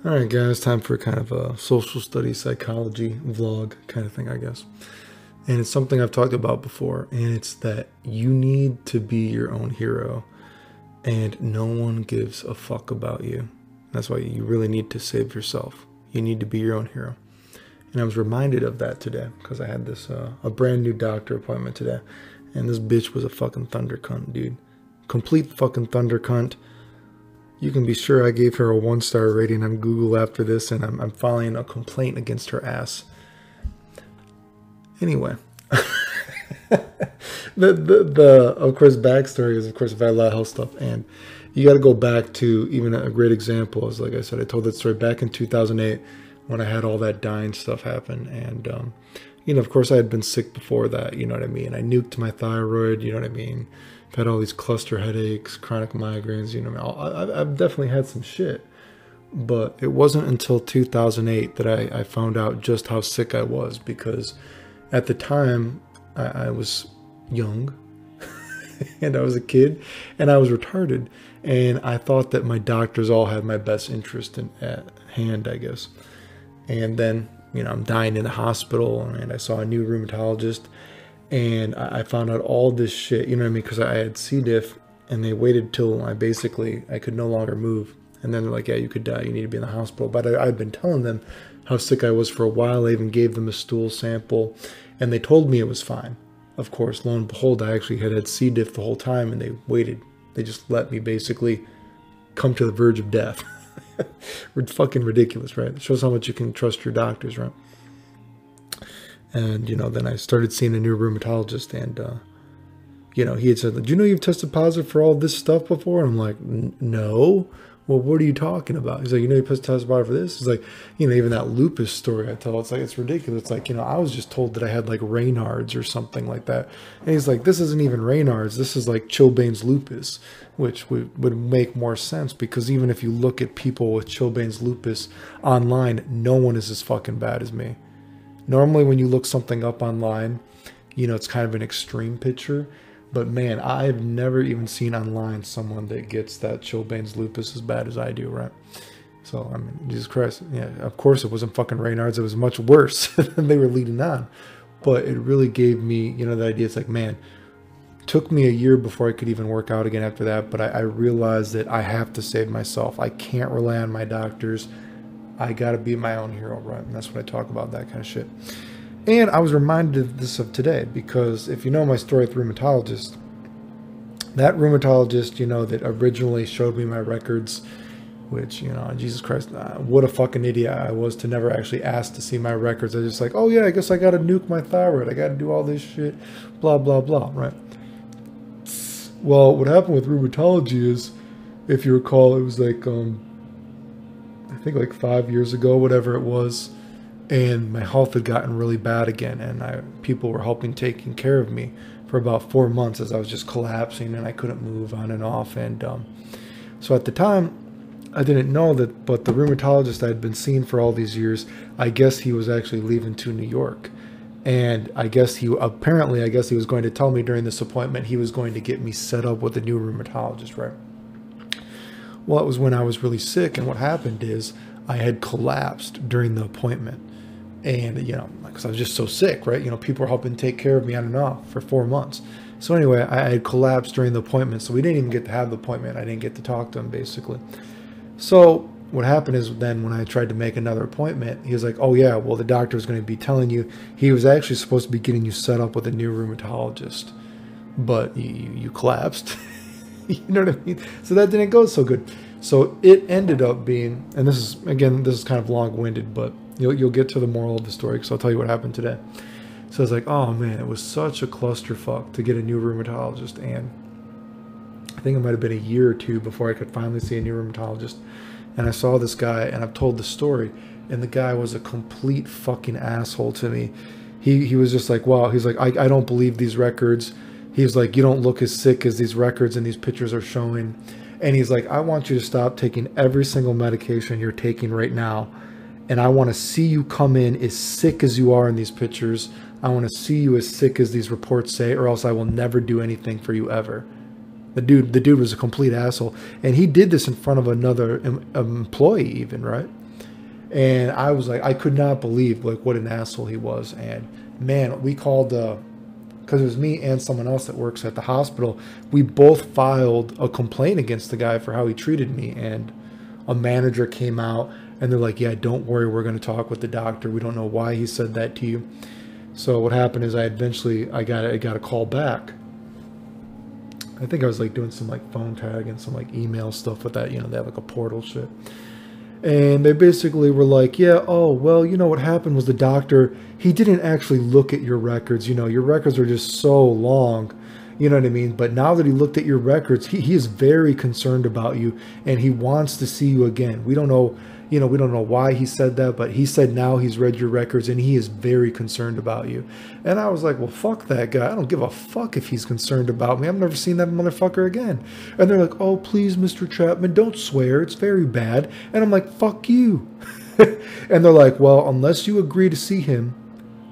All right, guys, time for kind of a social studies psychology vlog kind of thing, I guess. And it's something I've talked about before, and it's that you need to be your own hero, and no one gives a fuck about you. That's why you really need to save yourself. You need to be your own hero. And I was reminded of that today because I had this a brand new doctor appointment today, and this bitch was a fucking thunder cunt, dude. Complete fucking thunder cunt. You can be sure I gave her a 1-star rating on Google after this, and I'm filing a complaint against her ass. Anyway, the of course backstory is of course I've had a lot of health stuff, and you got to go back to even a great example is, like I said, I told that story back in 2008 when I had all that dying stuff happen, and of course I had been sick before that, you know what I mean. I nuked my thyroid, you know what I mean. I've had all these cluster headaches, chronic migraines, you know. I've definitely had some shit, but it wasn't until 2008 that I found out just how sick I was, because at the time I was young and I was a kid and I was retarded, and I thought that my doctors all had my best interest at hand, I guess. And then, I'm dying in the hospital, and I saw a new rheumatologist, and I found out all this shit, you know what I mean? Because I had C. diff, and they waited till I could no longer move. And then they're like, yeah, you could die. You need to be in the hospital. But I'd been telling them how sick I was for a while. I even gave them a stool sample, and they told me it was fine. Of course, lo and behold, I actually had C. diff the whole time, and they waited. They just let me basically come to the verge of death. Fucking ridiculous, right? It shows how much you can trust your doctors, right? And, then I started seeing a new rheumatologist, and, he had said, do you know you've tested positive for all this stuff before? And I'm like, no. Well, what are you talking about? He's like, you tested positive for this? He's like, even that lupus story I tell, it's like, it's ridiculous. It's like, I was just told that I had like Raynaud's or something like that. And he's like, this isn't even Raynaud's. This is like Chilblain's lupus, which would make more sense, because even if you look at people with Chilblain's lupus online, no one is as fucking bad as me. Normally when you look something up online, it's kind of an extreme picture. But man, I've never even seen online someone that gets that Chilblain's lupus as bad as I do, right? So, I mean, Jesus Christ. Yeah, of course it wasn't fucking Raynaud's. It was much worse than they were leading on. But it really gave me, the idea. It's like, man, took me a year before I could even work out again after that. But I realized that I have to save myself. I can't rely on my doctors. I got to be my own hero, right? And that's what I talk about, that kind of shit. And I was reminded of this of today, because if you know my story with rheumatologist, that rheumatologist, that originally showed me my records, which, Jesus Christ, what a fucking idiot I was to never actually ask to see my records. I was just like, oh yeah, I guess I got to nuke my thyroid. I got to do all this shit, blah, blah, blah, right? Well, what happened with rheumatology is, if you recall, it was like, I think like 5 years ago, whatever it was, and my health had gotten really bad again, and people were taking care of me for about 4 months as I was just collapsing and I couldn't move on and off. And so at the time, I didn't know that, but the rheumatologist I had been seeing for all these years, I guess he was actually leaving to New York. And I guess he was going to tell me during this appointment he was going to get me set up with a new rheumatologist, right? Well, it was when I was really sick, and what happened is I had collapsed during the appointment. And, because I was just so sick, right? People were helping take care of me on and off for 4 months. So anyway, I had collapsed during the appointment, so we didn't even get to have the appointment. I didn't get to talk to him, basically. So what happened is, then when I tried to make another appointment, he was like, oh yeah, well, the doctor was going to be telling you, he was actually supposed to be getting you set up with a new rheumatologist, but you collapsed. You know what I mean? So that didn't go so good. So it ended up being, and this is kind of long-winded, but you'll get to the moral of the story, because I'll tell you what happened today. So it's like, oh man, it was such a clusterfuck to get a new rheumatologist, and I think it might have been a year or two before I could finally see a new rheumatologist. And I saw this guy, and I've told the story, and the guy was a complete fucking asshole to me. He was just like, wow, he's like, I don't believe these records. He's like, you don't look as sick as these records and these pictures are showing. And he's like, I want you to stop taking every single medication you're taking right now. And I want to see you come in as sick as you are in these pictures. I want to see you as sick as these reports say, or else I will never do anything for you ever. The dude was a complete asshole. And he did this in front of another employee even, right? And I was like, I could not believe like what an asshole he was. And man, we called because it was me and someone else that works at the hospital. We both filed a complaint against the guy for how he treated me. And a manager came out and they're like, yeah, don't worry, we're going to talk with the doctor. We don't know why he said that to you. So what happened is I got a call back. I think I was like doing some like phone tag and some like email stuff with that, they have like a portal shit. And they basically were like, yeah, oh, well, what happened was the doctor, he didn't actually look at your records. Your records are just so long, you know what I mean? But now that he looked at your records, he is very concerned about you and he wants to see you again. We don't know why he said that, but he said now he's read your records and he is very concerned about you. And I was like, well, fuck that guy. I don't give a fuck if he's concerned about me. I've never seen that motherfucker again. And they're like, oh, please, Mr. Chapman, don't swear. It's very bad. And I'm like, fuck you. And they're like, well, unless you agree to see him,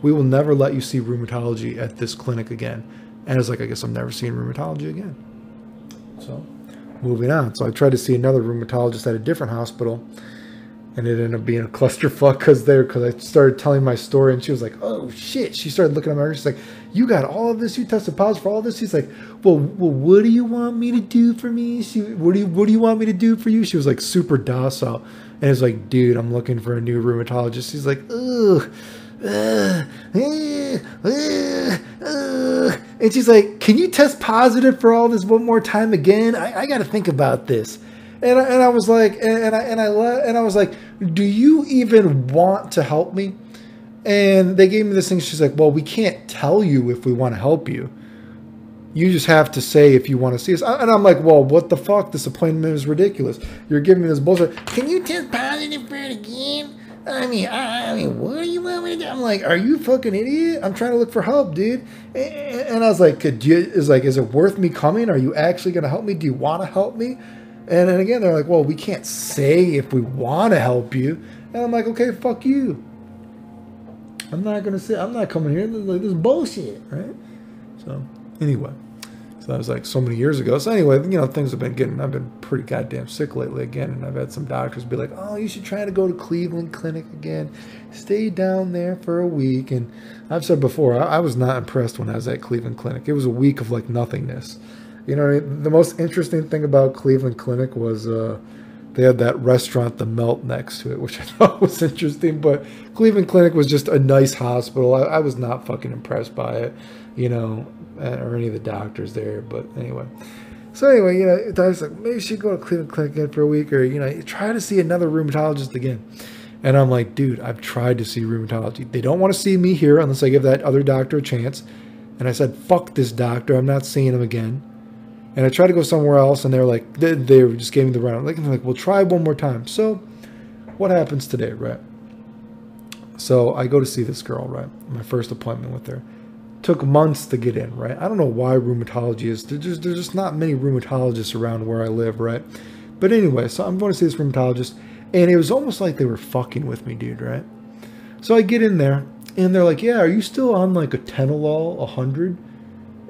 we will never let you see rheumatology at this clinic again. And I was like, I guess I'm never seeing rheumatology again. So moving on. So I tried to see another rheumatologist at a different hospital. And it ended up being a clusterfuck because I started telling my story and she was like, oh shit. She started looking at my records. She's like, you got all of this? You tested positive for all this? She's like, well, what do you want me to do for me? What do you want me to do for you? She was like super docile. And it's like, dude, I'm looking for a new rheumatologist. She's like, ugh. And she's like, can you test positive for all this one more time again? I got to think about this. And I was like, and I was like, do you even want to help me? And they gave me this thing. She's like, well, we can't tell you if we want to help you. You just have to say if you want to see us. And I'm like, well, what the fuck? This appointment is ridiculous. You're giving me this bullshit. Can you test positive for it again? I mean, what do you want me to do? I'm like, are you a fucking idiot? I'm trying to look for help, dude. And I was like, is it worth me coming? Are you actually going to help me? Do you want to help me? And then again, they're like, well, we can't say if we want to help you. And I'm like, okay, fuck you. I'm not coming here. This is bullshit, right? So anyway, so that was like so many years ago. So anyway, things have been I've been pretty goddamn sick lately again. And I've had some doctors be like, oh, you should try to go to Cleveland Clinic again. Stay down there for a week. And I've said before, I was not impressed when I was at Cleveland Clinic. It was a week of like nothingness. The most interesting thing about Cleveland Clinic was they had that restaurant, The Melt, next to it, which I thought was interesting. But Cleveland Clinic was just a nice hospital. I was not fucking impressed by it, or any of the doctors there. But anyway. So anyway, I was like, maybe you should go to Cleveland Clinic again for a week or, try to see another rheumatologist again. And I'm like, dude, I've tried to see rheumatology. They don't want to see me here unless I give that other doctor a chance. And I said, fuck this doctor. I'm not seeing him again. And I tried to go somewhere else, and they're like, they just gave me the runaround. They're like, well, try one more time. So what happens today, right? So I go to see this girl, right? My first appointment with her. Took months to get in, right? I don't know why rheumatology is. There's just not many rheumatologists around where I live, right? But anyway, so I'm going to see this rheumatologist, and it was almost like they were fucking with me, dude, right? So I get in there, and they're like, yeah, are you still on like a Tenolol 100?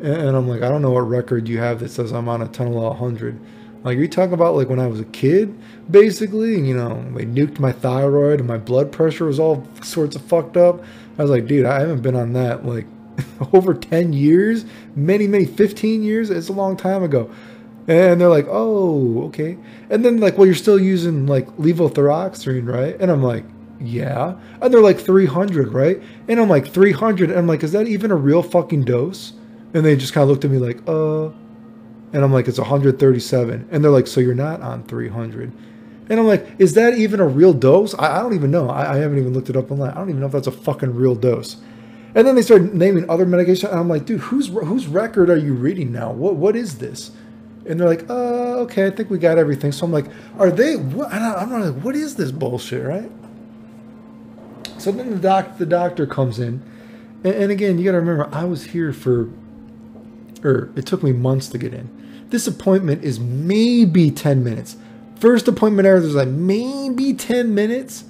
And I'm like, I don't know what record you have that says I'm on a Tenolol 100. Like, are you talking about like when I was a kid, basically? And, they nuked my thyroid and my blood pressure was all sorts of fucked up. I was like, dude, I haven't been on that like over 10 years, many 15 years. It's a long time ago. And they're like, oh, okay. And then like, well, you're still using like levothyroxine, right? And I'm like, yeah. And they're like 300, right? And I'm like 300. And I'm like, is that even a real fucking dose? And they just kind of looked at me like, and I'm like, it's 137. And they're like, so you're not on 300. And I'm like, is that even a real dose? I don't even know. I haven't even looked it up online. I don't even know if that's a fucking real dose. And then they started naming other medications. And I'm like, dude, whose record are you reading now? What is this? And they're like, okay, I think we got everything. So I'm like, are they, what? I'm not like, what is this bullshit, right? So then the doctor comes in. And again, you got to remember, I was here it took me months to get in. This appointment is maybe 10 minutes. First appointment ever, there's like maybe 10 minutes.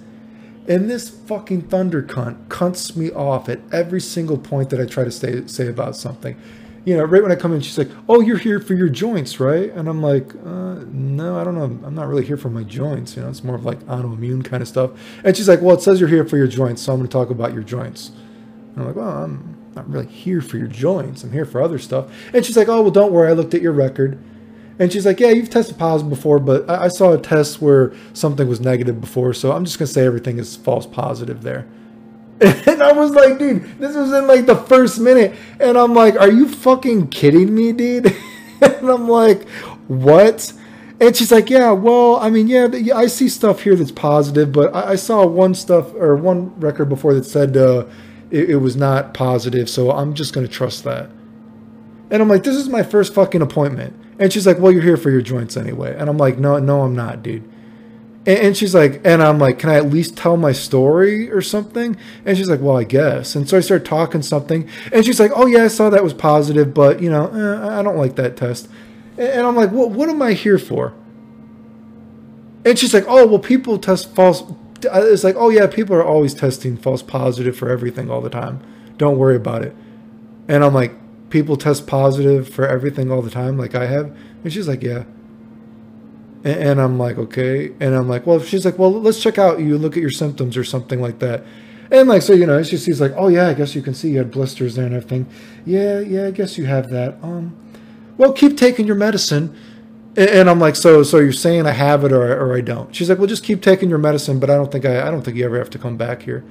And this fucking thunder cunt cunts me off at every single point that I try to say about something. you know, right when I come in, she's like, oh, you're here for your joints, right? And I'm like, no, I don't know. I'm not really here for my joints. You know, it's more of like autoimmune kind of stuff. And she's like, well, it says you're here for your joints, so I'm going to talk about your joints. And I'm like, well, I'm not really here for your joints. I'm here for other stuff. And she's like, oh, well, don't worry. I looked at your record. And she's like, yeah, you've tested positive before, but I saw a test where something was negative before, so I'm just going to say everything is false positive there. And I was like, dude, this was in like the first minute. And I'm like, are you fucking kidding me, dude? And I'm like, what? And she's like, yeah, well, I mean, yeah, I see stuff here that's positive, but I saw one record before that said it was not positive, so I'm just going to trust that. And I'm like, this is my first fucking appointment. And she's like, well, you're here for your joints anyway. And I'm like, no, I'm not, dude. And she's like, and I'm like, can I at least tell my story or something? And she's like, well, I guess. And so I start talking something. And she's like, oh, yeah, I saw that was positive, but, you know, I don't like that test. And I'm like, well, what am I here for? And she's like, oh, well, people test false. It's like, oh, yeah, people are always testing false positive for everything all the time. Don't worry about it. And I'm like, people test positive for everything all the time like I have? And she's like, yeah. And I'm like, okay. And I'm like, well, she's like, well, let's check out you, look at your symptoms or something like that. And like, so, you know, she sees like, oh yeah, I guess you can see you had blisters there and everything. Yeah, I guess you have that. Well, keep taking your medicine. And I'm like, so you're saying I have it or I don't? She's like, well, just keep taking your medicine, but I don't think you ever have to come back here.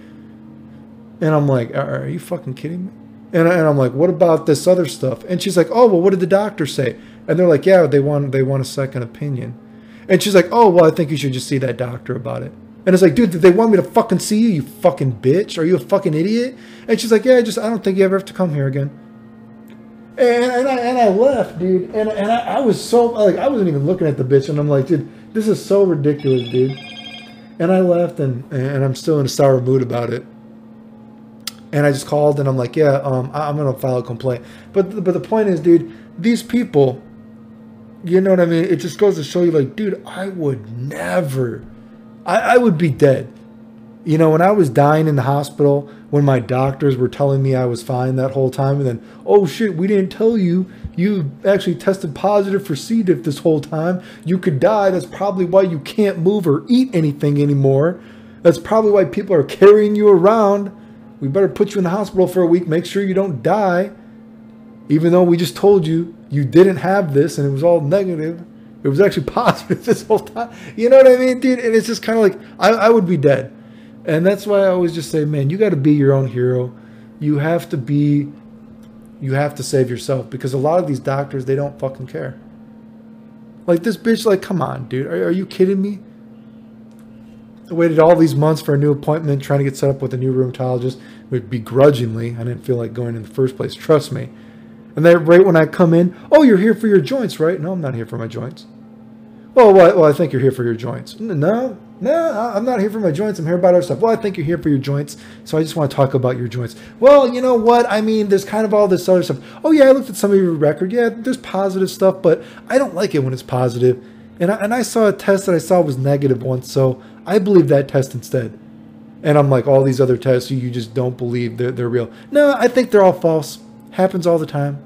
And I'm like, are you fucking kidding me? And I'm like, what about this other stuff? And she's like, oh, well, what did the doctor say? And they're like, yeah, they want a second opinion. And she's like, oh, well, I think you should just see that doctor about it. And it's like, dude, did they want me to fucking see you, you fucking bitch? Are you a fucking idiot? And she's like, yeah, I don't think you ever have to come here again. And I left, dude. And I was so, like, I wasn't even looking at the bitch. And I'm like, dude, this is so ridiculous, dude. And I left, and I'm still in a sour mood about it. And I just called, and I'm like, yeah, I'm going to file a complaint. But the point is, dude, these people, you know what I mean? It just goes to show you, like, dude, I would never, I would be dead. You know, when I was dying in the hospital, when my doctors were telling me I was fine that whole time, and then, oh shit, we didn't tell you, you actually tested positive for C. diff this whole time. You could die. That's probably why you can't move or eat anything anymore. That's probably why people are carrying you around. We better put you in the hospital for a week. Make sure you don't die. Even though we just told you you didn't have this and it was all negative. It was actually positive this whole time. You know what I mean, dude? And it's just kind of like, I would be dead. And that's why I always just say, man, you got to be your own hero. You have to save yourself. Because a lot of these doctors, they don't fucking care. Like this bitch, like, come on, dude. Are you kidding me? I waited all these months for a new appointment, trying to get set up with a new rheumatologist. Begrudgingly. I didn't feel like going in the first place. Trust me. And then right when I come in, oh, you're here for your joints, right? No, I'm not here for my joints. Well, I think you're here for your joints. No, I'm not here for my joints. I'm here about other stuff. Well, I think you're here for your joints, so I just want to talk about your joints. Well, you know what? I mean, there's kind of all this other stuff. Oh, yeah, I looked at some of your record. Yeah, there's positive stuff, but I don't like it when it's positive. And I saw a test that I saw was negative once, so I believe that test instead. And I'm like, all these other tests, you just don't believe they're real. No, I think they're all false. Happens all the time.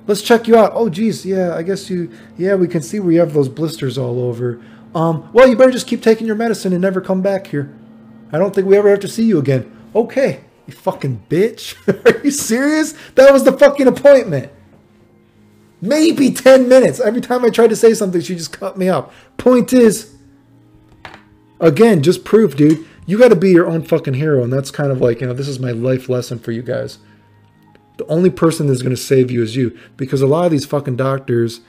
Let's check you out. Oh, geez, yeah, I guess we can see where you have those blisters all over. Well, you better just keep taking your medicine and never come back here. I don't think we ever have to see you again. Okay, you fucking bitch. Are you serious? That was the fucking appointment. Maybe 10 minutes. Every time I tried to say something, she just cut me off. Point is, again, just proof, dude. You got to be your own fucking hero. And that's kind of like, you know, this is my life lesson for you guys. The only person that's going to save you is you. Because a lot of these fucking doctors,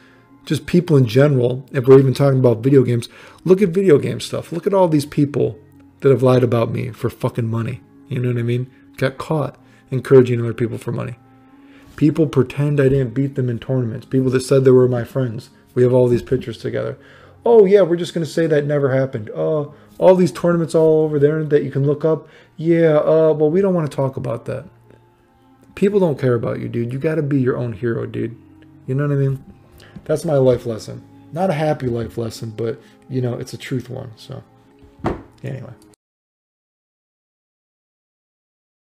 just people in general, if we're even talking about video games, look at video game stuff. Look at all these people that have lied about me for fucking money. You know what I mean? Got caught encouraging other people for money. People pretend I didn't beat them in tournaments. People that said they were my friends. We have all these pictures together. Oh, yeah, we're just going to say that never happened. Oh, all these tournaments all over there that you can look up. Yeah, well, we don't want to talk about that. People don't care about you, dude. You got to be your own hero, dude. You know what I mean? That's my life lesson. Not a happy life lesson, but, you know, it's a truth one. So, anyway.